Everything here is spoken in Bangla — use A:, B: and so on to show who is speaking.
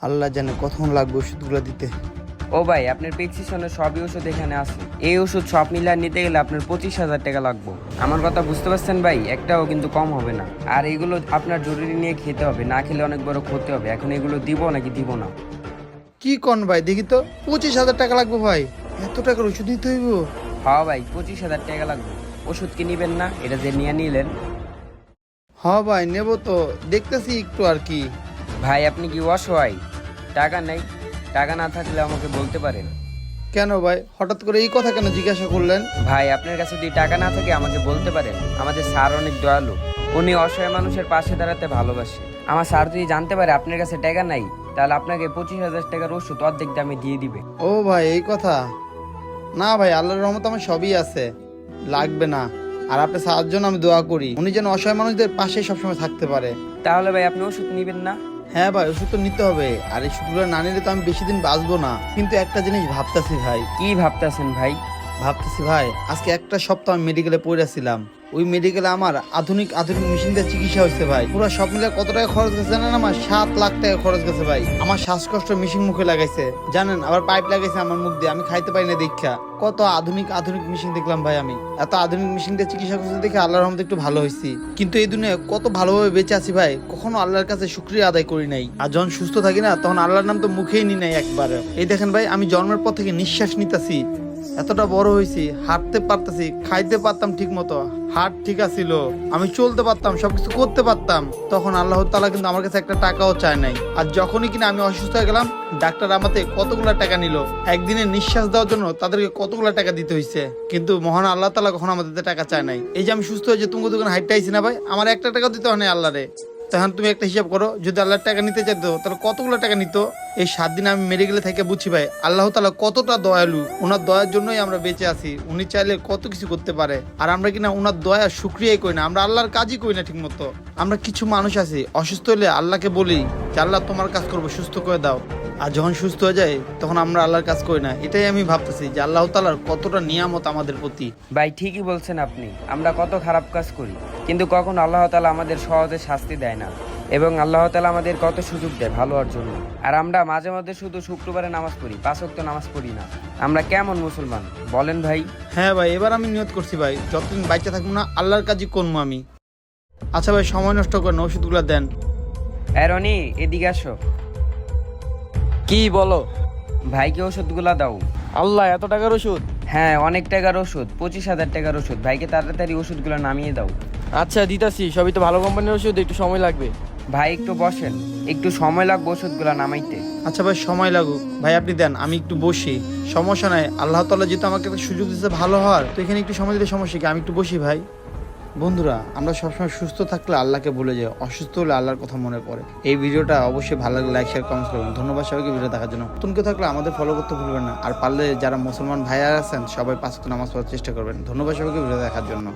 A: আল্লাহ জানে কখন লাগবে ওষুধগুলো দিতে।
B: ও ভাই, আপনার প্রেসক্রিপশনের সবই ওষুধ এখানে আছে। এই ওষুধ সব মিলিয়ে নিতে গেলে আপনার 25,000 টাকা লাগবে। আমার কথা বুঝতে পারছেন ভাই? একটাও কিন্তু কম হবে না। আর এগুলো আপনার জরুরি নিয়ে খেতে হবে, না খেলে অনেক বড় ক্ষতি হবে। এখন এগুলো দিব নাকি দিব না?
A: কি কন ভাই, দেখি তো 25,000 টাকা লাগবে ভাই? এত টাকার ওষুধ নিতে হইব?
B: হ্যাঁ ভাই, 25,000 টাকা লাগবে। ওষুধ কি নিবেন না? এটা যে নিয়ে নিলেন।
A: হ্যাঁ ভাই নেবো তো, দেখতেছি একটু আর কি।
B: ভাই আপনি কি অসহায়? টাকা নেই? টাকা না থাকলে আমাকে বলতে পারেন।
A: কেন ভাই হঠাৎ করে এই কথা কেন জিজ্ঞাসা করলেন?
B: ভাই আপনার কাছে যদি টাকা না থাকে আমাকে বলতে পারেন। আমাদের স্যার অনেক দয়ালু, উনি অসহায় মানুষের পাশে দাঁড়াতে ভালোবাসে। আমার স্যার যদি জানতে পারে আপনার কাছে টাকা নাই, তাহলে আপনাকে 25,000 টাকার ওষুধ অর্ধেক দামে দিয়ে দিবে।
A: ও ভাই এই কথা? না ভাই, আল্লাহর রহমত আমার সবই আছে, লাগবে না। আর আপনার সাহায্য জন্য আমি দোয়া করি, উনি যেন অসহায় মানুষদের পাশে সবসময় থাকতে পারে।
B: তাহলে ভাই আপনি ওষুধ নিবেন না?
A: হ্যাঁ ভাই, ওষুধ তো নিতে হবে। আর এই ওষুধগুলো না নিলে তো আমি বেশি দিন বাঁচবো না। কিন্তু একটা জিনিস ভাবতেছি ভাই।
B: কি ভাবতেছেন ভাই?
A: ভাবতেছি ভাই, আজকে একটা সপ্তাহ আমি মেডিকেলে পড়েছিলাম। ওই মেডিকেলে আমার আধুনিক আধুনিক মেশিন দিয়ে চিকিৎসা হয়েছে ভাই। পুরো সব মিলে কত টাকা খরচ গেছে জানেন? আমার 7 লাখ টাকা খরচ গেছে ভাই। আমার শ্বাসকষ্ট মেশিন মুখে লাগাইছে জানেন, আবার পাইপ লাগাইছে আমার মুখ দিয়ে, আমি খাইতে পারি না দীক্ষা। কত আধুনিক আধুনিক মেশিন দেখলাম ভাই আমি। এত আধুনিক মেশিন দিয়ে চিকিৎসা করতে দেখে আল্লাহর রহমতে একটু ভালো হয়েছি। কিন্তু এই দুনিয়ায় কত ভালোভাবে বেঁচে আছি ভাই, কখনো আল্লাহর কাছে শুকরিয়া আদায় করি নাই। আর যখন সুস্থ থাকি না, তখন আল্লাহর নাম তো মুখেই নি নাই একবার। এই দেখেন ভাই, আমি জন্মের পর থেকে নিঃশ্বাস নিতেছি, এতটা বড় হয়েছি, হাঁটতে পারতেছি, খাইতে পারতাম ঠিক মতো, হাত ঠিক আছিল, আমি চলতে পারতাম, সবকিছু করতে পারতাম। তখন আল্লাহ তাআলা কিন্তু আমার কাছে একটা টাকাও চায় নাই। আর যখনই কিনা আমি অসুস্থ হয়ে গেলাম, ডাক্তার আমাকে কতগুলা টাকা নিল। একদিনে নিঃশ্বাস দেওয়ার জন্য তাদেরকে কতগুলা টাকা দিতে হয়েছে। কিন্তু মহান আল্লাহ তাআলা কখনো আমাদের টাকা চায় নাই। এই যে আমি সুস্থ হয়ে যে তুমি দোকানে হাইটটা আইছি না ভাই, আমার একটা টাকা দিতে হয় না আল্লাহরে। তখন তুমি একটা হিসাব করো, যদি আল্লাহর টাকা নিতে চাইতো তাহলে কতগুলো টাকা নিত। এই 7 দিন আমি মেডিকেলে থেকে বুঝছি ভাই আল্লাহ তাআলা কতটা দয়ালু। ওনার দয়ার জন্যই আমরা বেঁচে আছি। উনি চাইলে কত কিছু করতে পারে, আর আমরা কিনা ওনার দয়া শুকরিয়াই করি না, আমরা আল্লাহর কাজই করি না ঠিক মতো। আমরা কিছু মানুষ আছি, অসুস্থ হলে আল্লাহকে বলি যে আল্লাহ তোমার কাজ করবো, সুস্থ করে দাও। আর যখন সুস্থ হয়ে যায় তখন আমরা আল্লাহর কাজ করি না। এটাই আমি ভাবতেছি যে আল্লাহ তাআলার কতটা নিয়ামত আমাদের প্রতি।
B: ভাই ঠিকই বলছেন আপনি, আমরা কত খারাপ কাজ করি, কিন্তু কখন আল্লাহ তাআলা আমাদের সহজে শাস্তি দেয় না। এবং আল্লাহ তাআলা আমাদের কত সুযোগ দেয় ভালো হওয়ার জন্য। আর আমরা মাঝে মাঝে শুধু শুক্রবারে নামাজ পড়ি, 5 ওয়াক্ত নামাজ পড়ি না। আমরা কেমন মুসলমান বলেন ভাই?
A: হ্যাঁ ভাই, এবার আমি নিয়ত করছি ভাই, যতদিন বাইচা থাকবো না আল্লাহর কাজই করবো আমি। আচ্ছা ভাই, সময় নষ্ট করেন, ওষুধগুলো দেন।
B: রনি এদিকে আসো।
C: কি বলো?
B: ভাইকে ওষুধগুলা দাও।
C: আল্লাহ, এত টাকার ওষুধ?
B: হ্যাঁ অনেক টাকার ওষুধ, 25,000 টাকার ওষুধ। ভাইকে তাড়াতাড়ি ওষুধগুলো নামিয়ে দাও।
C: আচ্ছা দিতাছি, সবই তো ভালো কোম্পানির ওষুধ, একটু সময় লাগবে।
B: ভাই একটু বসেন, একটু সময় লাগবে ওষুধগুলো নামাইতে।
A: আচ্ছা ভাই, সময় লাগুক ভাই, আপনি দেন, আমি একটু বসি, সমস্যা নাই। আল্লাহ তাআলা যেহেতু আমাকে একটা সুযোগ দিচ্ছে ভালো হওয়ার, তো এখানে একটু সময় দিলে সমস্যা কি, আমি একটু বসি ভাই। বন্ধুরা, আমরা সবসময় সুস্থ থাকলে আল্লাহকে ভুলে যাই, অসুস্থ হলে আল্লাহর কথা মনে পড়ে। এই ভিডিওটা অবশ্যই ভালো লাগলে লাইক শেয়ার কমেন্ট করবেন। ধন্যবাদ সবাইকে ভিডিও দেখার জন্য। নতুন কেউ থাকলে আমাদের ফলো করতে ভুলবেন না। আর পারলে যারা মুসলমান ভাইয়া আছেন সবাই 5 ওয়াক্ত নামাজ পড়ার চেষ্টা করবেন। ধন্যবাদ সবাইকে ভিডিও দেখার জন্য।